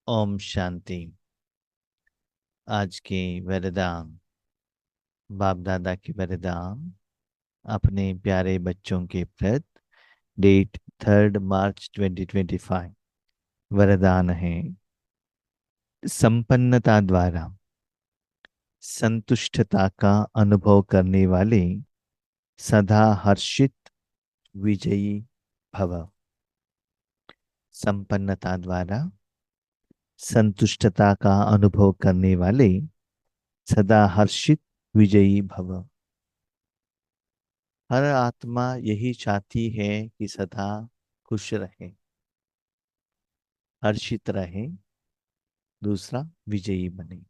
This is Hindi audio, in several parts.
ओम शांति। आज के वरदान, बाप दादा के वरदान अपने प्यारे बच्चों के प्रति। डेट 3 मार्च 2025। वरदान है, संपन्नता द्वारा संतुष्टता का अनुभव करने वाले सदा हर्षित विजयी भव। संपन्नता द्वारा संतुष्टता का अनुभव करने वाले सदा हर्षित विजयी भव। हर आत्मा यही चाहती है कि सदा खुश रहे, हर्षित रहे, दूसरा विजयी बने।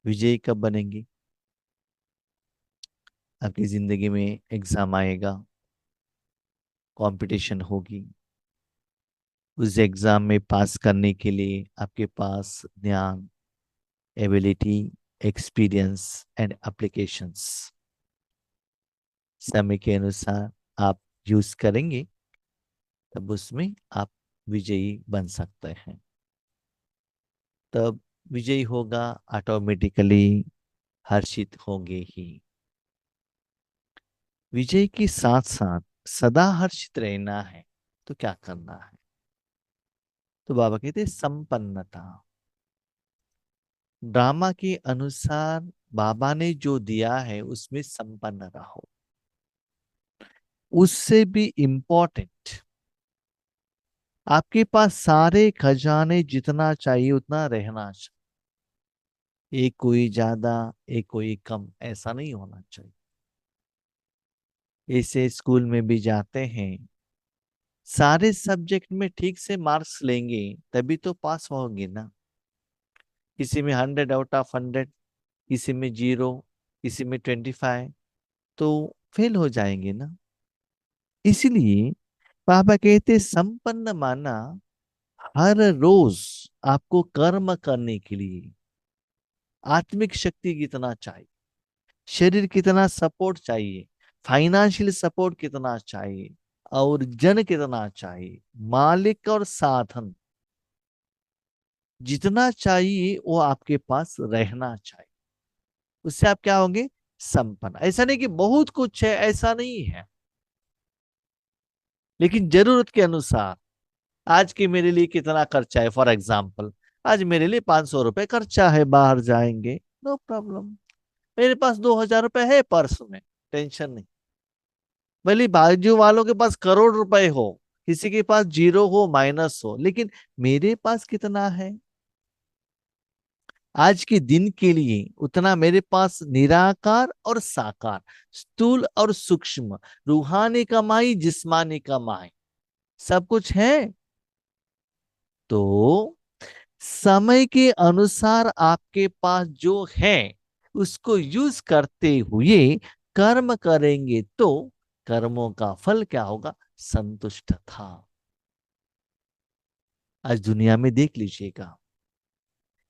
विजयी कब बनेंगे? आपकी जिंदगी में एग्जाम आएगा, कंपटीशन होगी। उस एग्जाम में पास करने के लिए आपके पास ज्ञान, एबिलिटी, एक्सपीरियंस एंड एप्लीकेशंस समय के अनुसार आप यूज करेंगे, तब उसमें आप विजयी बन सकते हैं। तब विजयी होगा, ऑटोमेटिकली हर्षित होंगे ही। विजय के साथ साथ सदा हर्षित रहना है तो क्या करना है? तो बाबा कहते संपन्नता। ड्रामा के अनुसार बाबा ने जो दिया है उसमें संपन्न रहो। उससे भी इंपॉर्टेंट, आपके पास सारे खजाने जितना चाहिए उतना रहना चाहिए। एक कोई ज्यादा, एक कोई कम, ऐसा नहीं होना चाहिए। ऐसे स्कूल में भी जाते हैं, सारे सब्जेक्ट में ठीक से मार्क्स लेंगे तभी तो पास होंगे ना। किसी में 100 आउट ऑफ 100, किसी में 0, किसी में 25, तो फेल हो जाएंगे ना। इसलिए पापा कहते संपन्न माना, हर रोज आपको कर्म करने के लिए आत्मिक शक्ति कितना चाहिए, शरीर कितना सपोर्ट चाहिए, फाइनेंशियल सपोर्ट कितना चाहिए, और जन कितना चाहिए, मालिक और साधन जितना चाहिए वो आपके पास रहना चाहिए। उससे आप क्या होंगे? संपन्न। ऐसा नहीं कि बहुत कुछ है, ऐसा नहीं है, लेकिन जरूरत के अनुसार। आज के मेरे लिए कितना खर्चा है, फॉर एग्जाम्पल आज मेरे लिए 500 रुपए खर्चा है, बाहर जाएंगे, नो प्रॉब्लम। मेरे पास 2000 रुपए है पर्स में, टेंशन नहीं। भले बाजू वालों के पास करोड़ रुपए हो, किसी के पास जीरो हो, माइनस हो, लेकिन मेरे पास कितना है? आज के दिन के लिए उतना मेरे पास निराकार और साकार, स्थूल और सूक्ष्म, रूहानी कमाई, जिस्मानी कमाई, सब कुछ है। तो समय के अनुसार आपके पास जो है उसको यूज करते हुए कर्म करेंगे तो कर्मों का फल क्या होगा? संतुष्ट था। आज दुनिया में देख लीजिएगा,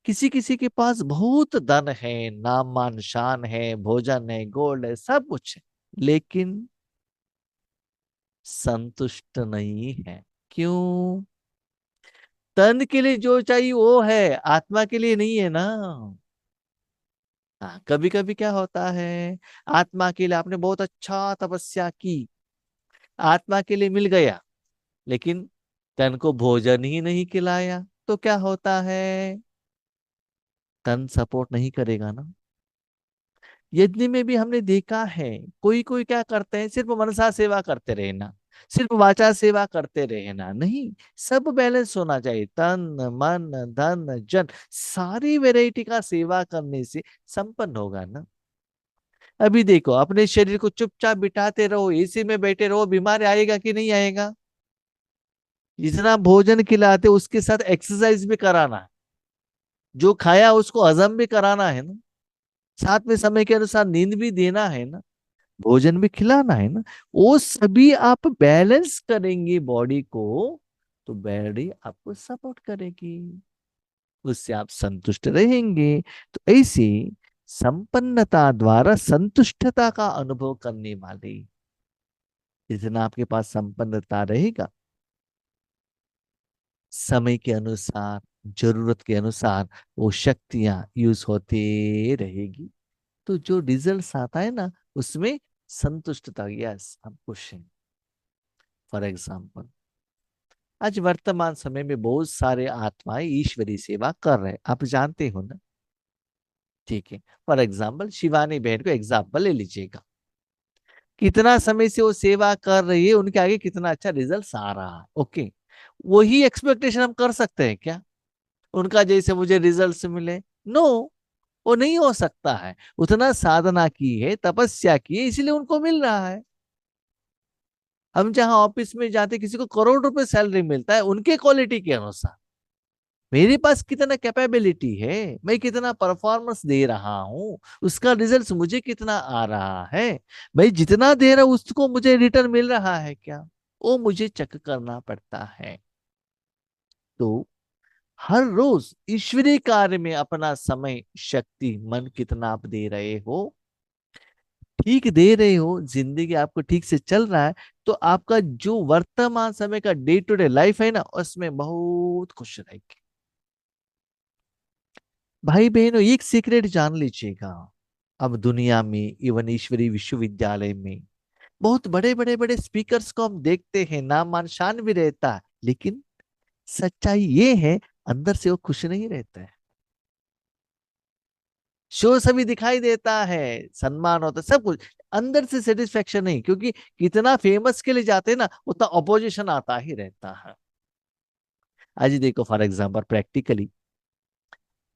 किसी किसी के पास बहुत धन है, नाम मान शान है, भोजन है, गोल्ड है, सब कुछ है, लेकिन संतुष्ट नहीं है। क्यों? तन के लिए जो चाहिए वो है, आत्मा के लिए नहीं है ना। हाँ, कभी कभी क्या होता है, आत्मा के लिए आपने बहुत अच्छा तपस्या की, आत्मा के लिए मिल गया, लेकिन तन को भोजन ही नहीं खिलाया, तो क्या होता है? तन सपोर्ट नहीं करेगा ना। यज्ञ में भी हमने देखा है, कोई कोई क्या करते हैं, सिर्फ मनसा सेवा करते रहना, सिर्फ वाचा सेवा करते रहना नहीं। सब बैलेंस होना चाहिए, तन मन धन जन, सारी वैरायटी का सेवा करने से संपन्न होगा ना। अभी देखो, अपने शरीर को चुपचाप बिठाते रहो, एसी में बैठे रहो, बीमारी आएगा कि नहीं आएगा? जितना भोजन खिलाते उसके साथ एक्सरसाइज भी कराना है, जो खाया उसको हजम भी कराना है ना, साथ में समय के अनुसार नींद भी देना है ना, भोजन भी खिलाना है ना। वो सभी आप बैलेंस करेंगे बॉडी को, तो बॉडी आपको सपोर्ट करेगी, उससे आप संतुष्ट रहेंगे। तो ऐसे संपन्नता द्वारा संतुष्टता का अनुभव करने वाले, जितना आपके पास संपन्नता रहेगा, समय के अनुसार, जरूरत के अनुसार वो शक्तियां यूज होते रहेगी। तो जो रिजल्ट्स आता है ना, उसमें संतुष्टता, यस हम खुश हैं। फॉर एग्जाम्पल, आज वर्तमान समय में बहुत सारे आत्माएं ईश्वरी सेवा कर रहे हैं, आप जानते हो ना। ठीक है, फॉर एग्जाम्पल शिवानी बहन को एग्जाम्पल ले लीजिएगा। कितना समय से वो सेवा कर रही है, उनके आगे कितना अच्छा रिजल्ट आ रहा है। ओके, वही एक्सपेक्टेशन हम कर सकते हैं क्या, उनका जैसे मुझे रिजल्ट मिले? नो, वो नहीं हो सकता है। उतना साधना की है, तपस्या की है, इसलिए उनको मिल रहा है। हम जहां ऑफिस में जाते, किसी को करोड़ रुपए सैलरी मिलता है उनके क्वालिटी के अनुसार। मेरे पास कितना कैपेबिलिटी है, मैं कितना परफॉर्मेंस दे रहा हूं, उसका रिजल्ट मुझे कितना आ रहा है। मैं जितना दे रहा हूं उसको मुझे रिटर्न मिल रहा है क्या, वो मुझे चेक करना पड़ता है। तो हर रोज ईश्वरीय कार्य में अपना समय, शक्ति, मन कितना आप दे रहे हो, ठीक दे रहे हो, जिंदगी आपको ठीक से चल रहा है, तो आपका जो वर्तमान समय का डे टू डे लाइफ है ना, उसमें बहुत खुश रहेगी। भाई बहनों, एक सीक्रेट जान लीजिएगा। अब दुनिया में, इवन ईश्वरी विश्वविद्यालय में, बहुत बड़े बड़े बड़े स्पीकर्स को हम देखते हैं, नाम मान शान भी रहता है, लेकिन सच्चाई ये है, अंदर से वो खुश नहीं रहता है। शो सभी दिखाई देता है, सम्मान होता है, सब कुछ, अंदर से सेटिस्फेक्शन नहीं, क्योंकि कितना फेमस के लिए जाते हैं ना, उतना अपोजिशन आता ही रहता है। आज देखो फॉर एग्जांपल प्रैक्टिकली,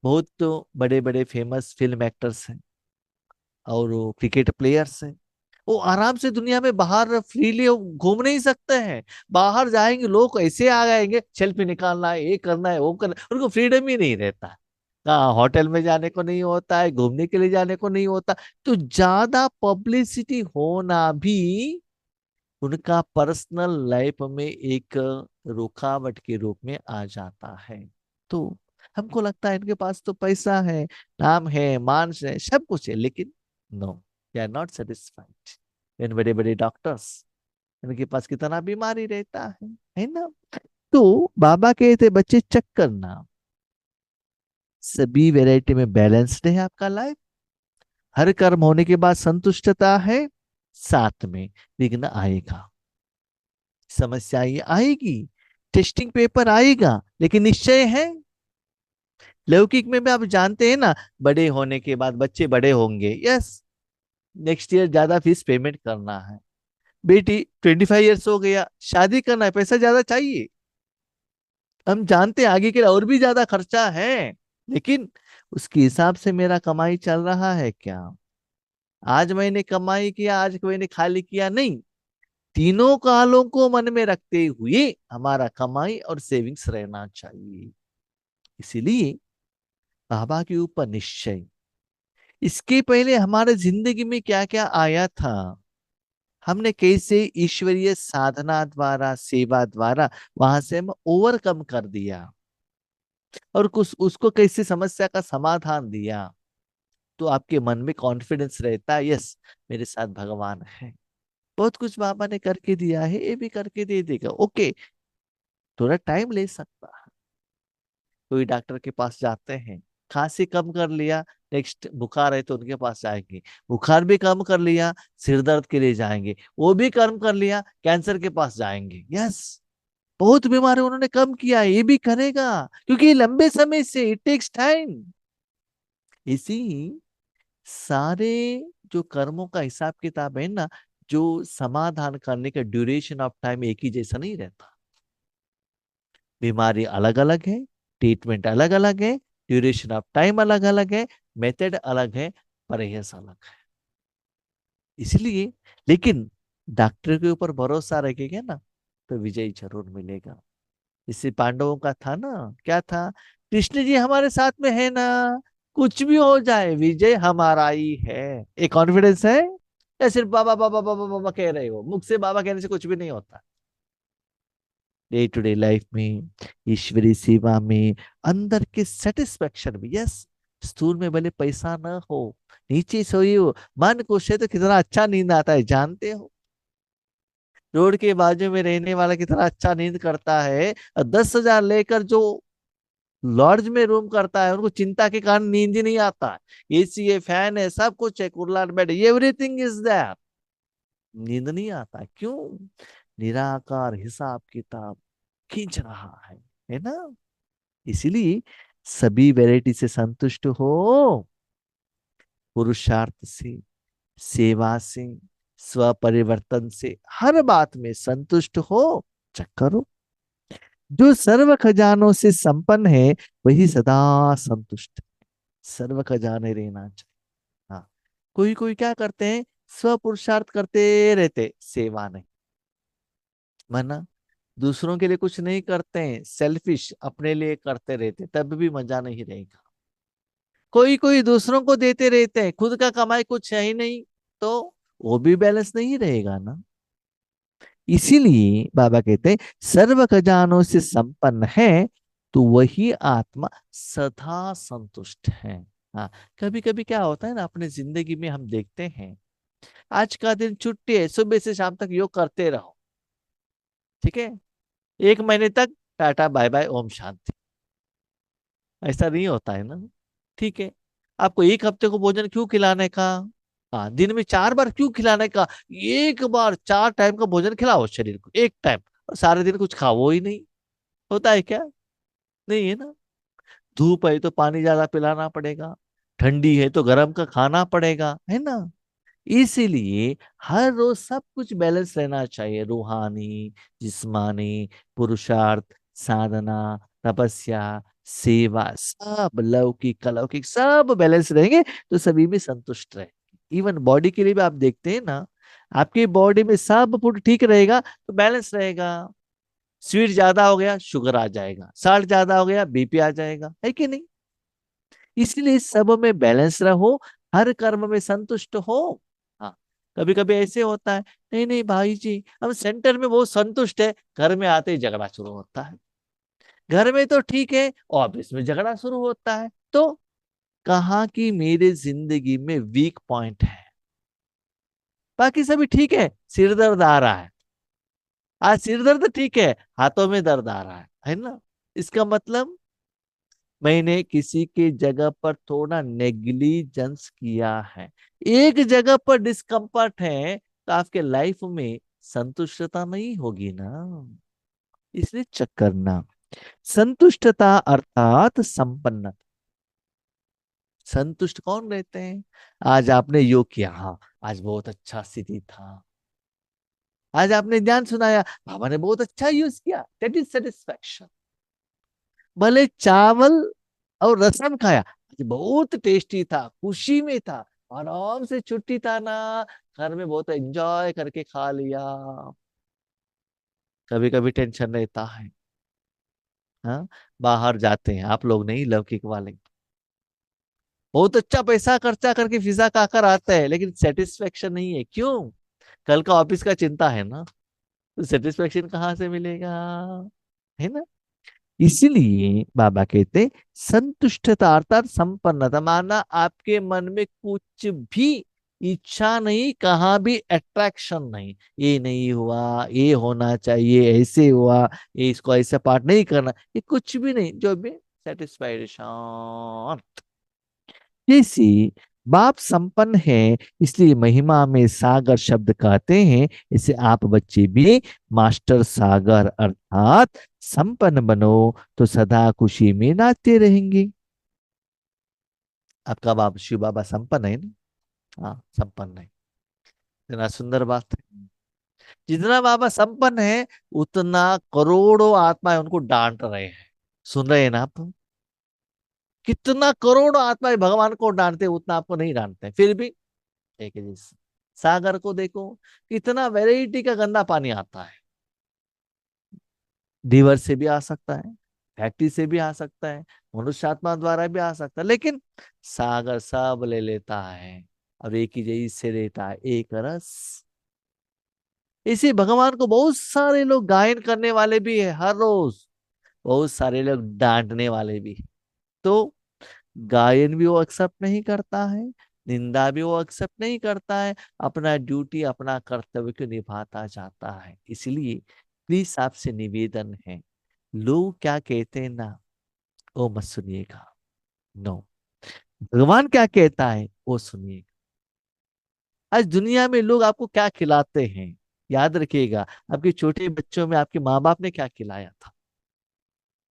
बहुत तो बड़े बड़े फेमस फिल्म एक्टर्स हैं और वो क्रिकेट प्लेयर्स हैं, वो आराम से दुनिया में बाहर फ्रीली घूम नहीं सकते हैं। बाहर जाएंगे लोग ऐसे आ जाएंगे, सेल्फी निकालना है, ये करना है, वो करना है, उनको फ्रीडम ही नहीं रहता है। कहाँ होटल में जाने को नहीं होता है, घूमने के लिए जाने को नहीं होता। तो ज्यादा पब्लिसिटी होना भी उनका पर्सनल लाइफ में एक रुकावट के रूप में आ जाता है। तो हमको लगता है इनके पास तो पैसा है, नाम है, मान है, सब कुछ है, लेकिन no, they are not satisfied. इन बड़े बड़े डॉक्टर्स, इनके पास कितना बीमारी रहता है ना। तो बाबा कहते बच्चे चेक करना, सभी वैरायटी में बैलेंस्ड है आपका लाइफ, हर कर्म होने के बाद संतुष्टता है, साथ में विघ्न आएगा, समस्या ये आएगी, टेस्टिंग पेपर आएगा, लेकिन निश्चय है। लौकिक में भी आप जानते हैं ना, बड़े होने के बाद बच्चे बड़े होंगे, यस, नेक्स्ट ईयर ज्यादा फीस पेमेंट करना है। बेटी 25 ईयर्स हो गया, शादी करना है, पैसा ज्यादा चाहिए। हम जानते हैं आगे के लिए और भी ज्यादा खर्चा है, लेकिन उसके हिसाब से मेरा कमाई चल रहा है क्या? आज मैंने कमाई किया, आज मैंने खाली किया नहीं, तीनों कालों को मन में रखते हुए हमारा कमाई और सेविंग्स रहना चाहिए। इसीलिए बाबा के ऊपर निश्चय। इसके पहले हमारे जिंदगी में क्या क्या आया था, हमने कैसे ईश्वरीय साधना द्वारा, सेवा द्वारा वहां से हम ओवरकम कर दिया, और कुछ उसको कैसे समस्या का समाधान दिया। तो आपके मन में कॉन्फिडेंस रहता है, यस, मेरे साथ भगवान है, बहुत कुछ बाबा ने करके दिया है, ये भी करके दे देगा। ओके, थोड़ा टाइम ले सकता है। कोई डॉक्टर के पास जाते हैं, खांसी कम कर लिया, नेक्स्ट बुखार है तो उनके पास जाएंगे, बुखार भी कम कर लिया, सिर दर्द के लिए जाएंगे, वो भी कम कर लिया, कैंसर के पास जाएंगे। यस, बहुत बीमारी उन्होंने कम किया है, ये भी करेगा, क्योंकि ये लंबे समय से, इट टेक्स टाइम। इसी सारे जो कर्मों का हिसाब किताब है ना, जो समाधान करने का ड्यूरेशन ऑफ टाइम एक ही जैसा नहीं रहता। बीमारी अलग अलग है, ट्रीटमेंट अलग अलग है, ड्यूरेशन ऑफ टाइम अलग अलग है, मेथड अलग है, परहेज अलग है। इसलिए, लेकिन डॉक्टर के ऊपर भरोसा रखेगा ना, तो विजय जरूर मिलेगा। इसी पांडवों का था ना, क्या था, कृष्ण जी हमारे साथ में है ना, कुछ भी हो जाए विजय हमारा ही है। एक कॉन्फिडेंस है, या सिर्फ बाबा बाबा बाबा बाबा कह रहे हो, मुख से बाबा कहने से कुछ भी नहीं होता। डे टू डे लाइफ में, ईश्वरी सेवा में, अंदर के सेटिस्फेक्शन में, यस, स्थूल में भले पैसा ना हो, नीचे सोई हो, मन खुश है तो कितना अच्छा नींद आता है जानते हो। रोड के बाजू में रहने वाला कितना अच्छा नींद करता है, और 10,000 लेकर जो लॉज में रूम करता है, उनको चिंता के कारण नींद ही नहीं आता है। एसी है, फैन है, सब कुछ है, कुर्ला बेड, एवरीथिंग इज देयर, नींद नहीं आता। क्यों? निराकार हिसाब किताब खींच रहा है ना। इसीलिए सभी वैरायटी से संतुष्ट हो, पुरुषार्थ से, सेवा से, स्व परिवर्तन से, हर बात में संतुष्ट हो। चेक करो, जो सर्व खजानों से संपन्न है वही सदा संतुष्ट है। सर्व खजाने रहना चाहिए। हाँ, कोई कोई क्या करते हैं, स्व पुरुषार्थ करते रहते, सेवा नहीं, माना दूसरों के लिए कुछ नहीं करते हैं, सेल्फिश अपने लिए करते रहते, तब भी मजा नहीं रहेगा। कोई कोई दूसरों को देते रहते हैं, खुद का कमाई कुछ है ही नहीं, तो वो भी बैलेंस नहीं रहेगा ना। इसीलिए बाबा कहते हैं सर्व खजानों से संपन्न है तो वही आत्मा सदा संतुष्ट है। हाँ, कभी कभी क्या होता है ना, अपने जिंदगी में हम देखते हैं, आज का दिन छुट्टी है, सुबह से शाम तक योग करते रहो, ठीक है, 1 महीने तक tata bye bye Om Shanti. ऐसा नहीं होता है ना। ठीक है, आपको 1 हफ्ते को भोजन क्यों खिलाने का? हाँ, दिन में 4 बार क्यों खिलाने का? एक बार 4 टाइम का भोजन खिलाओ शरीर को, एक टाइम, और सारे दिन कुछ खाओ ही नहीं। होता है क्या? नहीं है ना। धूप है तो पानी ज्यादा पिलाना पड़ेगा, ठंडी है तो गर्म का खाना पड़ेगा, है ना। इसीलिए हर रोज सब कुछ बैलेंस रहना चाहिए, रूहानी, जिस्मानी, पुरुषार्थ, साधना, तपस्या, सेवा, सब लौकिक अलौकिक सब बैलेंस रहेंगे तो सभी में संतुष्ट रहेंगे। इवन बॉडी के लिए भी आप देखते हैं ना, आपकी बॉडी में सब फूड ठीक रहेगा तो बैलेंस रहेगा। स्वीट ज्यादा हो गया शुगर आ जाएगा, साल्ट ज्यादा हो गया बीपी आ जाएगा, है कि नहीं। इसलिए सब में बैलेंस रहो, हर कर्म में संतुष्ट हो। हाँ, कभी कभी ऐसे होता है, नहीं नहीं भाई जी हम सेंटर में बहुत संतुष्ट है, घर में आते ही झगड़ा शुरू होता है। घर में तो ठीक है, ऑफिस में झगड़ा शुरू होता है। तो कहा कि मेरे जिंदगी में वीक पॉइंट है, बाकी सभी ठीक है, सिर दर्द आ रहा है, आज सिर दर्द ठीक है, हाथों में दर्द आ रहा है ना। इसका मतलब मैंने किसी के जगह पर थोड़ा नेग्लिजेंस किया है, एक जगह पर डिस्कम्फर्ट है, तो आपके लाइफ में संतुष्टता नहीं होगी ना। इसलिए चेक करना, संतुष्टता अर्थात संपन्नता। संतुष्ट कौन रहते हैं? आज आपने योग किया, हाँ आज बहुत अच्छा स्थिति था। आज आपने ध्यान सुनाया, बाबा ने बहुत अच्छा यूज किया, दैट इज सेटिस्फैक्शन। भले चावल और रसम खाया, आज बहुत टेस्टी था, खुशी में था, आराम से छुट्टी था ना, घर में बहुत एंजॉय करके खा लिया। कभी कभी टेंशन रहता है, हाँ, बाहर जाते हैं, आप लोग नहीं लौकिक वाले, बहुत अच्छा पैसा खर्चा करके पिज्जा खाकर आते हैं, लेकिन सेटिस्फेक्शन नहीं है। क्यों? कल का ऑफिस का चिंता है ना, तो सेटिस्फेक्शन कहाँ से मिलेगा, है ना। इसीलिए बाबा कहते संतुष्टता अर्थात संपन्नता, माना आपके मन में कुछ भी इच्छा नहीं, कहाँ भी अट्रैक्शन नहीं, ये नहीं हुआ, ये होना चाहिए, ऐसे हुआ, ये इसको ऐसा पार्ट नहीं करना, ये कुछ भी नहीं, जो भी सेटिस्फाइड, शांत। जैसे बाप संपन्न है, इसलिए महिमा में सागर शब्द कहते हैं, इसे आप बच्चे भी मास्टर सागर अर्थात संपन्न बनो तो सदा खुशी में नाचते रहेंगे। आपका बाप शिव बाबा संपन्न है ना। हाँ संपन्न है, इतना सुंदर बात है। जितना बाबा संपन्न है, उतना करोड़ों आत्माएं उनको डांट रहे हैं। सुन रहे हैं ना आप? कितना करोड़ों आत्माएं भगवान को डांटते हैं, उतना आपको नहीं डांटते, फिर भी एक है जैसे। सागर को देखो, कितना वैरायटी का गंदा पानी आता है, रिवर से भी आ सकता है, फैक्ट्री से भी आ सकता है, मनुष्य आत्मा द्वारा भी आ सकता है, लेकिन सागर सब ले लेता है और एक ही जैसे से देता है, एक रस। इसी भगवान को बहुत सारे लोग गायन करने वाले भी है हर रोज, बहुत सारे लोग डांटने वाले भी। तो गायन भी वो एक्सेप्ट नहीं करता है, निंदा भी वो एक्सेप्ट नहीं करता है, अपना ड्यूटी अपना कर्तव्य को निभाता जाता है। इसलिए प्लीज आपसे निवेदन है, लोग क्या कहते हैं ना, वो मत सुनिएगा। नो, भगवान क्या कहता है वो सुनिए। आज दुनिया में लोग आपको क्या खिलाते हैं, याद रखिएगा, आपके छोटे बच्चों में आपके माँ बाप ने क्या खिलाया था।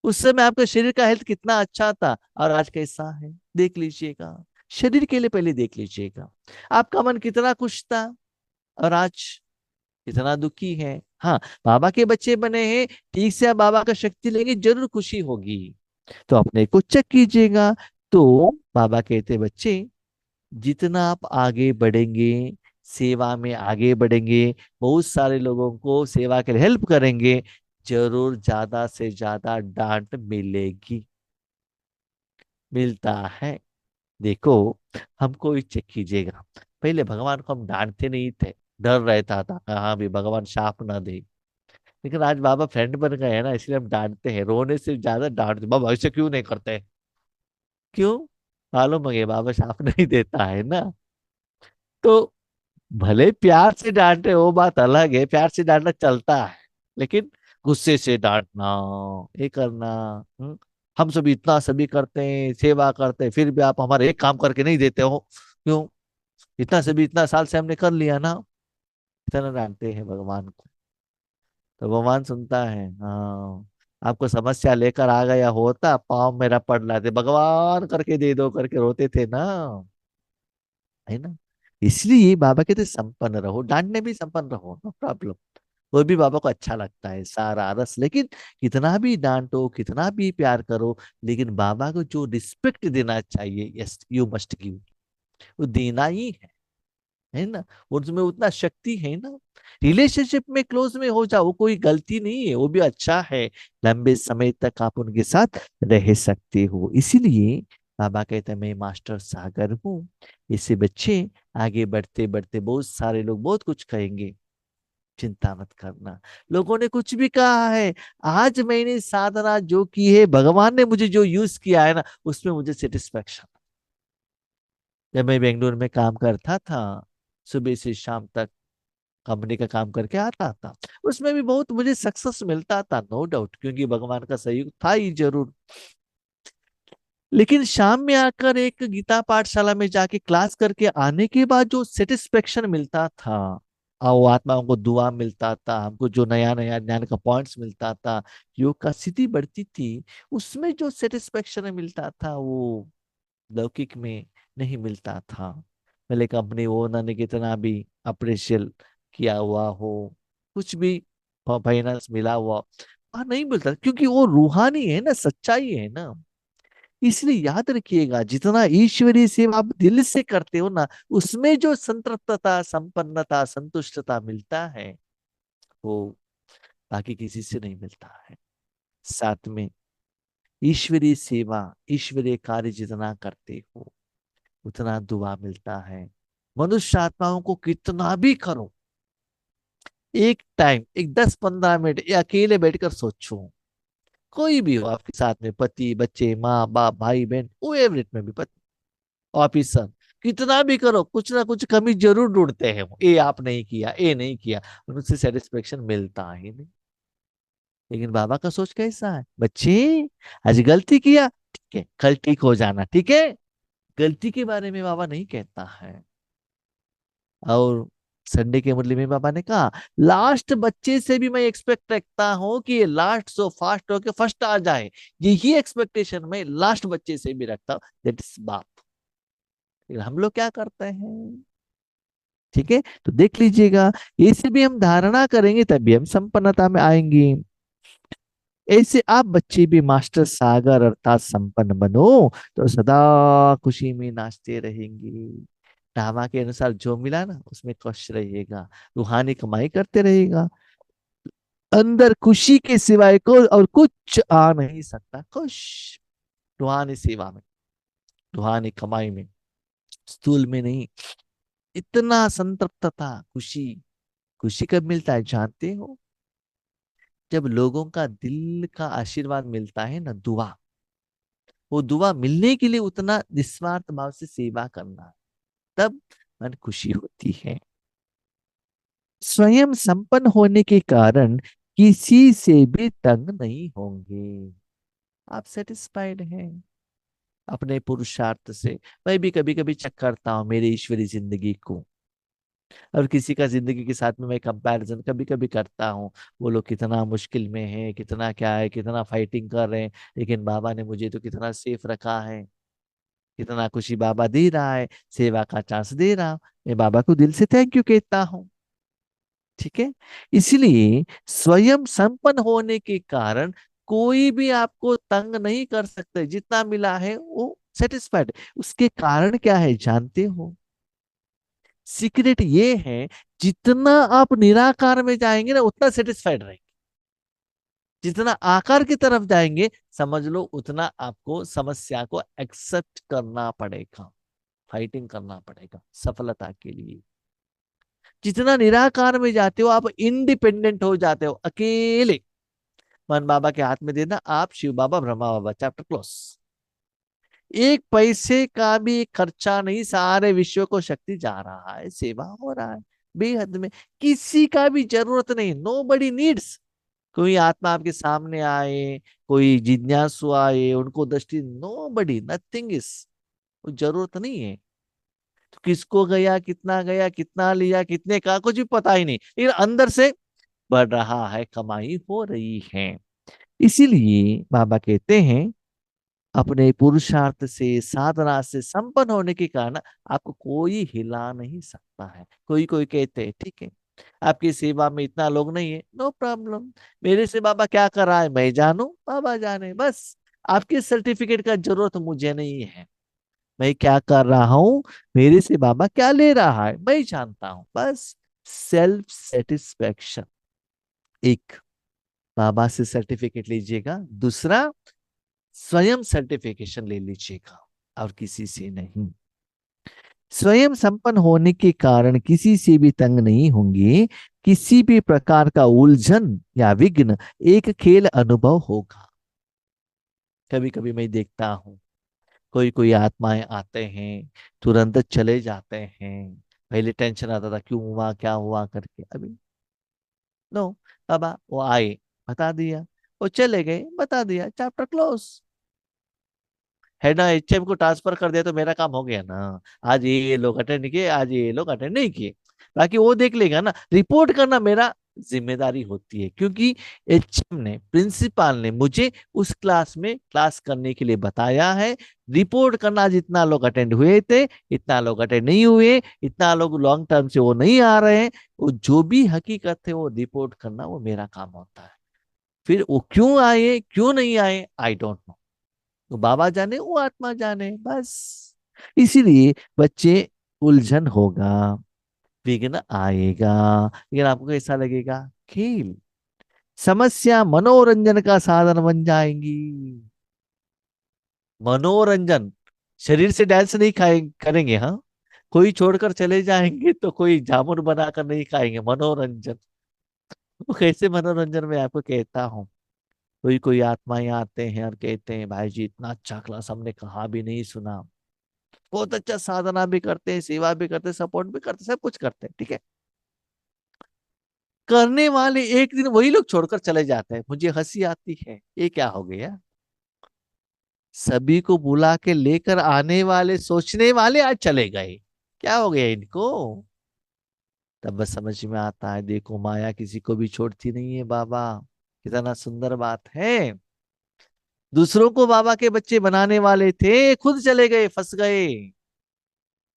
उस समय आपका शरीर का हेल्थ कितना अच्छा था और आज कैसा है, देख लीजिएगा। शरीर के लिए पहले देख लीजिएगा, आपका मन कितना खुश था और आज कितना दुखी है। हाँ, बाबा के बच्चे बने हैं, ठीक से आप बाबा का शक्ति लेंगे, जरूर खुशी होगी। तो अपने को चेक कीजिएगा। तो बाबा कहते बच्चे, जितना आप आगे बढ़ेंगे, सेवा में आगे बढ़ेंगे, बहुत सारे लोगों को सेवा के लिए हेल्प करेंगे, जरूर ज्यादा से ज्यादा डांट मिलेगी, मिलता है। देखो, हमको ही चेक कीजिएगा, पहले भगवान को हम डांटते नहीं थे, डर रहता था हाँ भी भगवान शाप ना दे। लेकिन आज बाबा फ्रेंड बन गए हैं ना, इसलिए हम डांटते हैं, रोने से ज्यादा डांटते, बाबा ऐसे क्यों नहीं करते, क्यों, मालूम है बाबा शाप नहीं देता है ना। तो भले प्यार से डांटे वो बात अलग है, प्यार से डांटना चलता है, लेकिन गुस्से से डांटना, ये करना, हम्म? हम सभी इतना सभी करते हैं, सेवा करते हैं, फिर भी आप हमारे एक काम करके नहीं देते हो, क्यों, इतना सभी इतना साल से हमने कर लिया ना, इतना डांटते हैं भगवान को। तो भगवान सुनता है, हाँ, आपको समस्या लेकर आ गया होता, पाँव मेरा पड़ लाते, भगवान करके दे दो करके रोते थे ना, है ना। इसलिए बाबा कहते संपन्न रहो, डांटने भी संपन्न रहो, नो प्रॉब्लम। वो भी बाबा को अच्छा लगता है सारा रस, लेकिन कितना भी डांटो, कितना भी प्यार करो, लेकिन बाबा को जो रिस्पेक्ट देना चाहिए, यस यू मस्ट गिव, वो देना ही है ना। उसमें उतना शक्ति है ना। रिलेशनशिप में क्लोज में हो जाओ, वो कोई गलती नहीं है, वो भी अच्छा है, लंबे समय तक आप उनके साथ रह सकते हो। इसीलिए बाबा कहते हैं मैं मास्टर सागर हूँ। इससे बच्चे आगे बढ़ते बढ़ते बहुत सारे लोग बहुत कुछ कहेंगे, चिंता मत करना। लोगों ने कुछ भी कहा है, आज मैंने साधना जो की है, भगवान ने मुझे जो यूज किया है ना, उसमें मुझे सेटिस्फेक्शन। जब मैं बेंगलुरु में काम करता था, सुबह से शाम तक कंपनी का काम करके आता था, उसमें भी बहुत मुझे सक्सेस मिलता था, नो डाउट, क्योंकि भगवान का सहयोग था ही जरूर। लेकिन शाम में आकर एक गीता पाठशाला में जाके क्लास करके आने के बाद जो सेटिस्फेक्शन मिलता था, वो आत्माओं को दुआ मिलता था, हमको जो नया नया ज्ञान का पॉइंट्स मिलता था, योग का स्थिति बढ़ती थी, उसमें जो सेटिस्फेक्शन मिलता था वो लौकिक में नहीं मिलता था। भले कंपनी ओनर ने कितना भी अप्रिशिएट किया हुआ हो, कुछ भी फाइनेंस मिला हुआ, नहीं मिलता, क्योंकि वो रूहानी है ना, सच्चाई है ना। इसलिए याद रखिएगा, जितना ईश्वरीय सेवा आप दिल से करते हो ना, उसमें जो संतृप्तता, संपन्नता, संतुष्टता मिलता है, वो बाकी किसी से नहीं मिलता है। साथ में ईश्वरीय सेवा, ईश्वरीय कार्य जितना करते हो, उतना दुआ मिलता है। मनुष्य आत्माओं को कितना भी करो, एक टाइम, एक 10-15 मिनट या अकेले बैठकर सोचो, कोई भी हो आपके साथ में, पति, बच्चे, माँ बाप, भाई बहन, वो एवरेट में भी, पति, ऑफिसर, कितना भी करो, कुछ ना कुछ कमी जरूर ढूंढते हैं वो, ये आप नहीं किया, ये नहीं किया, उनसे सेटिस्फेक्शन मिलता ही नहीं। लेकिन बाबा का सोच कैसा है, बच्चे आज गलती किया, ठीक है, कल ठीक हो जाना, ठीक है, गलती के बारे में बाबा नहीं कहता है। और संडे के मुरली में बाबा ने कहा, लास्ट बच्चे से भी मैं एक्सपेक्ट रखता हूं कि ये लास्ट सो फास्ट होके फर्स्ट आ जाए, यही एक्सपेक्टेशन मैं लास्ट बच्चे से भी रखता हूँ, दैट इज बाप। लेकिन हम लोग क्या करते हैं, ठीक है, तो देख लीजिएगा, ऐसे भी हम धारणा करेंगे तभी हम संपन्नता में आएंगे। ऐसे आप बच्चे भी मास्टर सागर अर्थात संपन्न बनो, तो सदा खुशी में नाचते रहेंगे। ड्रामा के अनुसार जो मिला ना उसमें खुश रहिएगा, रूहानी कमाई करते रहेगा, अंदर खुशी के सिवाय को और कुछ आ नहीं सकता, खुश, रूहानी सेवा में, रूहानी कमाई में, स्थूल में नहीं। इतना संतृप्तता, खुशी, खुशी कब मिलता है जानते हो, जब लोगों का दिल का आशीर्वाद मिलता है ना, दुआ, वो दुआ मिलने के लिए उतना निस्वार्थ भाव से सेवा करना, तब मन खुशी होती है। स्वयं संपन्न होने के कारण किसी से भी तंग नहीं होंगे। आप सेटिस्फाइड हैं अपने पुरुषार्थ से। मैं भी कभी कभी चेक करता हूँ मेरी ईश्वरी जिंदगी को, और किसी का जिंदगी के साथ में मैं कंपैरिजन कभी कभी करता हूँ। वो लोग कितना मुश्किल में है, कितना क्या है, कितना फाइटिंग कर रहे हैं, लेकिन बाबा ने मुझे तो कितना सेफ रखा है, कितना खुशी बाबा दे रहा है, सेवा का चांस दे रहा हूं। मैं बाबा को दिल से थैंक यू कहता हूँ। ठीक है। इसलिए स्वयं संपन्न होने के कारण कोई भी आपको तंग नहीं कर सकते। जितना मिला है वो सेटिस्फाइड। उसके कारण क्या है जानते हो? सीक्रेट ये है, जितना आप निराकार में जाएंगे ना उतना सेटिस्फाइड रहेंगे। जितना आकार की तरफ जाएंगे, समझ लो उतना आपको समस्या को एक्सेप्ट करना पड़ेगा, फाइटिंग करना पड़ेगा सफलता के लिए। जितना निराकार में जाते हो आप इंडिपेंडेंट हो जाते हो, अकेले। मन बाबा के हाथ में देना, आप शिव बाबा ब्रह्मा बाबा, चैप्टर क्लोज। एक पैसे का भी खर्चा नहीं, सारे विश्व को शक्ति जा रहा है, सेवा हो रहा है बेहद में। किसी का भी जरूरत नहीं, नो बडी नीड्स। कोई आत्मा आपके सामने आए, कोई जिज्ञासु आए, उनको दृष्टि, नो बडी, नथिंग इज, जरूरत नहीं है। तो किसको गया, कितना लिया, कितने का, कुछ भी पता ही नहीं, लेकिन अंदर से बढ़ रहा है, कमाई हो रही है। इसीलिए बाबा कहते हैं, अपने पुरुषार्थ से, साधना से संपन्न होने के कारण आपको कोई हिला नहीं सकता है। कोई कोई कहते हैं ठीक है, आपकी सेवा में इतना लोग नहीं है, नो प्रॉब्लम, मेरे से बाबा क्या कर रहा है मैं जानू, बाबा जाने, बस। आपके सर्टिफिकेट का जरूरत मुझे नहीं है। मैं क्या कर रहा हूं, मेरे से बाबा क्या ले रहा है मैं जानता हूं, बस। Self satisfaction. एक, बाबा से सर्टिफिकेट लीजिएगा। दूसरा, स्वयं सर्टिफिकेशन ले लीजिएगा, और किसी से नहीं। स्वयं संपन्न होने के कारण किसी से भी तंग नहीं होंगे। किसी भी प्रकार का उलझन या विघ्न एक खेल अनुभव होगा। कभी कभी मैं देखता हूँ, कोई कोई आत्माएं आते हैं, तुरंत चले जाते हैं। पहले टेंशन आता था क्यों हुआ, क्या हुआ करके, अभी नो। बाबा वो आए, बता दिया, वो चले गए, बता दिया, चैप्टर क्लोज। है ना, एचएम को ट्रांसफर कर दिया तो मेरा काम हो गया ना। आज ये लोग अटेंड किए, आज ये लोग अटेंड नहीं किए, बाकी वो देख लेगा ना। रिपोर्ट करना मेरा जिम्मेदारी होती है, क्योंकि एचएम ने, प्रिंसिपल ने मुझे उस क्लास में क्लास करने के लिए बताया है। रिपोर्ट करना, जितना लोग अटेंड हुए थे, इतना लोग अटेंड नहीं हुए, इतना लोग लॉन्ग टर्म से वो नहीं आ रहे हैं, वो जो भी हकीकत है वो रिपोर्ट करना, वो मेरा काम होता है। फिर वो क्यों आए क्यों नहीं आए, आई डोंट नो। तो बाबा जाने, वो आत्मा जाने, बस। इसीलिए बच्चे, उलझन होगा, विघ्न आएगा, लेकिन आपको कैसा लगेगा, खेल। समस्या मनोरंजन का साधन बन जाएंगी। मनोरंजन, शरीर से डांस नहीं खाए करेंगे, हाँ। कोई छोड़कर चले जाएंगे तो कोई जामुन बनाकर नहीं खाएंगे, मनोरंजन। वो कैसे मनोरंजन में आपको कहता हूँ। कोई कोई आत्माएं आते हैं और कहते हैं भाई जी इतना अच्छा क्लास हमने कहा भी नहीं सुना। बहुत अच्छा साधना भी करते हैं, सेवा भी करते हैं, सपोर्ट भी करते हैं, सब कुछ करते हैं, ठीक है। करने वाले एक दिन वही लोग छोड़कर चले जाते हैं, मुझे हंसी आती है, ये क्या हो गया। सभी को बुला के लेकर आने वाले, सोचने वाले आज चले गए, क्या हो गया इनको। तब बस समझ में आता है, देखो माया किसी को भी छोड़ती नहीं है बाबा। कितना सुंदर बात है। दूसरों को बाबा के बच्चे बनाने वाले थे, खुद चले गए, फंस गए।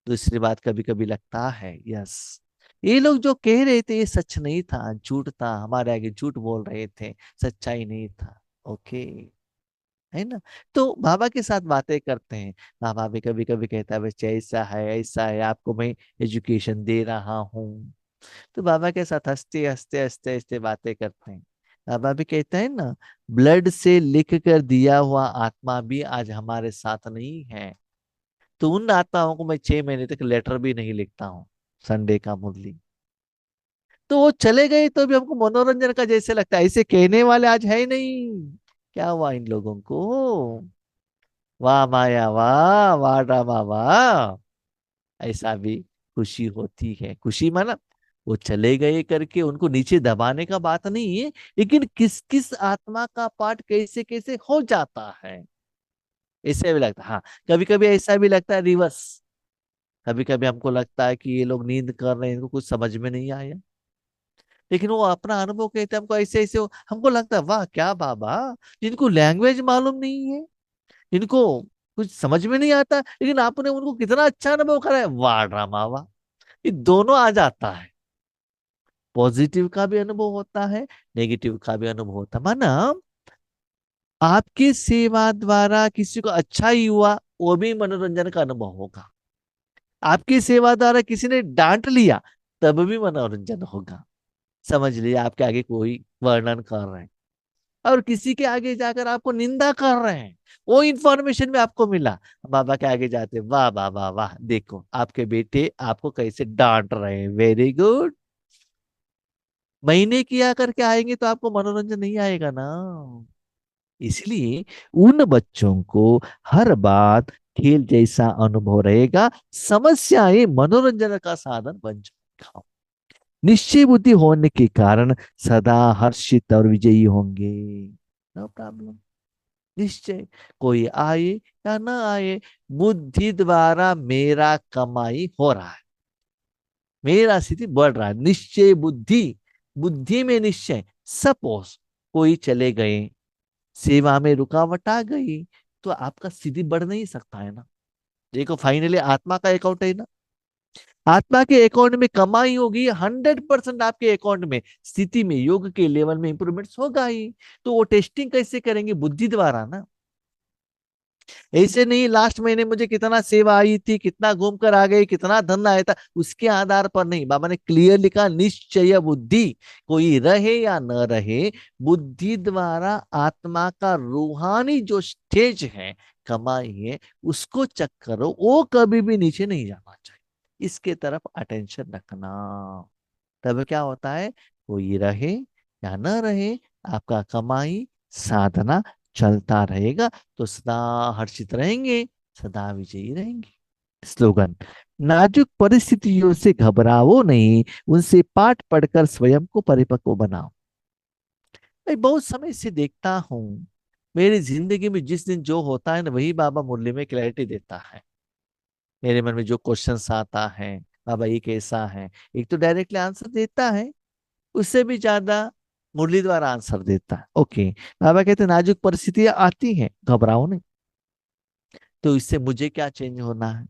दूसरी बात, कभी कभी लगता है यस, ये लोग जो कह रहे थे ये सच नहीं था, झूठ था, हमारे आगे झूठ बोल रहे थे, सच्चाई नहीं था। ओके, है ना। तो बाबा के साथ बातें करते हैं। बाबा भी कभी कभी कहता है बच्चे ऐसा है, ऐसा है, आपको मैं एजुकेशन दे रहा हूँ। तो बाबा के साथ हंसते हंसते हंसते हंसते बातें करते हैं। बाबा भी कहते हैं ना, ब्लड से लिख कर दिया हुआ आत्मा भी आज हमारे साथ नहीं है। तो उन आत्माओं को मैं 6 महीने तक लेटर भी नहीं लिखता हूँ, संडे का मुरली। तो वो चले गए तो भी हमको मनोरंजन का जैसे लगता है, ऐसे कहने वाले आज है ही नहीं। क्या हुआ इन लोगों को। वाह माया वाह, वाह ड्रामा वाह। ऐसा भी खुशी होती है। खुशी माना वो चले गए करके उनको नीचे दबाने का बात नहीं है, लेकिन किस किस आत्मा का पाठ कैसे कैसे हो जाता है, ऐसे भी लगता है। हाँ, कभी कभी ऐसा भी लगता है रिवर्स। कभी कभी हमको लगता है कि ये लोग नींद कर रहे हैं, इनको कुछ समझ में नहीं आया, लेकिन वो अपना अनुभव कहते हैं हमको ऐसे ऐसे हमको लगता है वाह क्या बाबा, जिनको लैंग्वेज मालूम नहीं है, इनको कुछ समझ में नहीं आता, लेकिन आपने उनको कितना अच्छा अनुभव करा है, वाह ड्रामा वाह। ये दोनों आ जाता है, पॉजिटिव का भी अनुभव होता है, नेगेटिव का भी अनुभव होता है। माना आपकी सेवा द्वारा किसी को अच्छा ही हुआ, वो भी मनोरंजन का अनुभव होगा। आपकी सेवा द्वारा किसी ने डांट लिया, तब भी मनोरंजन होगा। समझ लिया, आपके आगे कोई वर्णन कर रहे हैं और किसी के आगे जाकर आपको निंदा कर रहे हैं, वो इंफॉर्मेशन भी आपको मिला, बाबा के आगे जाते वाह वाह वाह वाह, देखो आपके बेटे आपको कैसे डांट रहे हैं, वेरी गुड। महीने किया करके आएंगे तो आपको मनोरंजन नहीं आएगा ना। इसलिए उन बच्चों को हर बात खेल जैसा अनुभव रहेगा, समस्याएं मनोरंजन का साधन बन जाएगा। निश्चय बुद्धि होने के कारण सदा हर्षित और विजयी होंगे। No problem. निश्चय, कोई आए या ना आए, बुद्धि द्वारा मेरा कमाई हो रहा है, मेरा स्थिति बढ़ रहा है। निश्चय बुद्धि, बुद्धि में निश्चय। सपोज कोई चले गए, सेवा में रुकावट आ गई, तो आपका स्थिति बढ़ नहीं सकता है ना। देखो फाइनली आत्मा का अकाउंट है ना, आत्मा के अकाउंट में कमाई होगी, 100% आपके अकाउंट में स्थिति में योग के लेवल में इंप्रूवमेंट होगा ही। तो वो टेस्टिंग कैसे करेंगे, बुद्धि द्वारा ना। ऐसे नहीं लास्ट महीने मुझे कितना सेवा आई थी, कितना घूम कर आ गई, कितना धन आया था, उसके आधार पर नहीं। बाबा ने क्लियर लिखा निश्चय बुद्धि, कोई रहे या न रहे, बुद्धि द्वारा आत्मा का रूहानी जो स्टेज है, कमाई है, उसको चेक करो, वो कभी भी नीचे नहीं जाना चाहिए, इसके तरफ अटेंशन रखना। तब क्या होता है, कोई रहे या न रहे, आपका कमाई साधना चलता रहेगा, तो सदा हर्षित रहेंगे, सदा विजयी रहेंगे। स्लोगन, नाजुक परिस्थितियों से घबराओ नहीं, उनसे पाठ पढ़कर स्वयं को परिपक्व बनाओ। मैं बहुत समय से देखता हूँ, मेरी जिंदगी में जिस दिन जो होता है ना, वही बाबा मुरली में क्लैरिटी देता है। मेरे मन में जो क्वेश्चंस आता है, बाबा ये कैसा है, एक तो डायरेक्टली आंसर देता है, उससे भी ज्यादा मुरली द्वारा आंसर देता है। ओके, बाबा कहते हैं नाजुक परिस्थितियां आती हैं, घबराओ नहीं, तो इससे मुझे क्या चेंज होना है,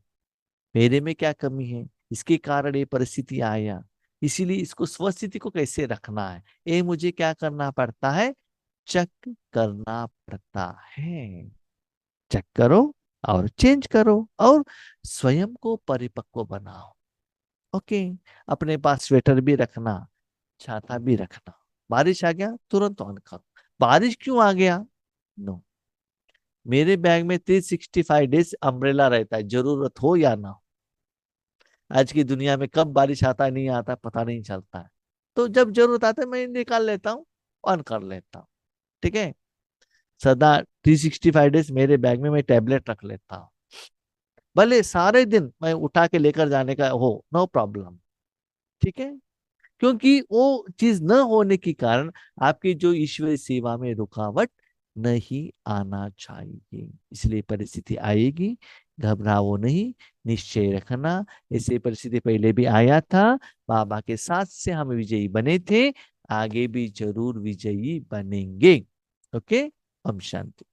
मेरे में क्या कमी है, इसके कारण ये परिस्थिति आया, इसीलिए इसको स्वस्थिति को कैसे रखना है, ये मुझे क्या करना पड़ता है, चेक करना पड़ता है। चेक करो और चेंज करो और स्वयं को परिपक्व बनाओ। ओके, अपने पास स्वेटर भी रखना, छाता भी रखना। बारिश आ गया तुरंत ऑन करो, बारिश क्यों आ गया, नो, मेरे बैग में 365 डेज अम्ब्रेला रहता है, जरूरत हो या ना हो। आज की दुनिया में कब बारिश आता नहीं आता पता नहीं चलता है, तो जब जरूरत आता है मैं निकाल लेता हूँ, ऑन कर लेता हूँ। ठीक है, सदा 365 डेज मेरे बैग में मैं टैबलेट रख लेता हूँ, भले सारे दिन मैं उठा के लेकर जाने का हो, नो प्रॉब्लम। ठीक है, क्योंकि वो चीज न होने के कारण आपकी जो ईश्वरीय सेवा में रुकावट नहीं आना चाहिए, इसलिए परिस्थिति आएगी, घबराओ नहीं, निश्चय रखना। ऐसे परिस्थिति पहले भी आया था, बाबा के साथ से हम विजयी बने थे, आगे भी जरूर विजयी बनेंगे। ओके, हम शांति।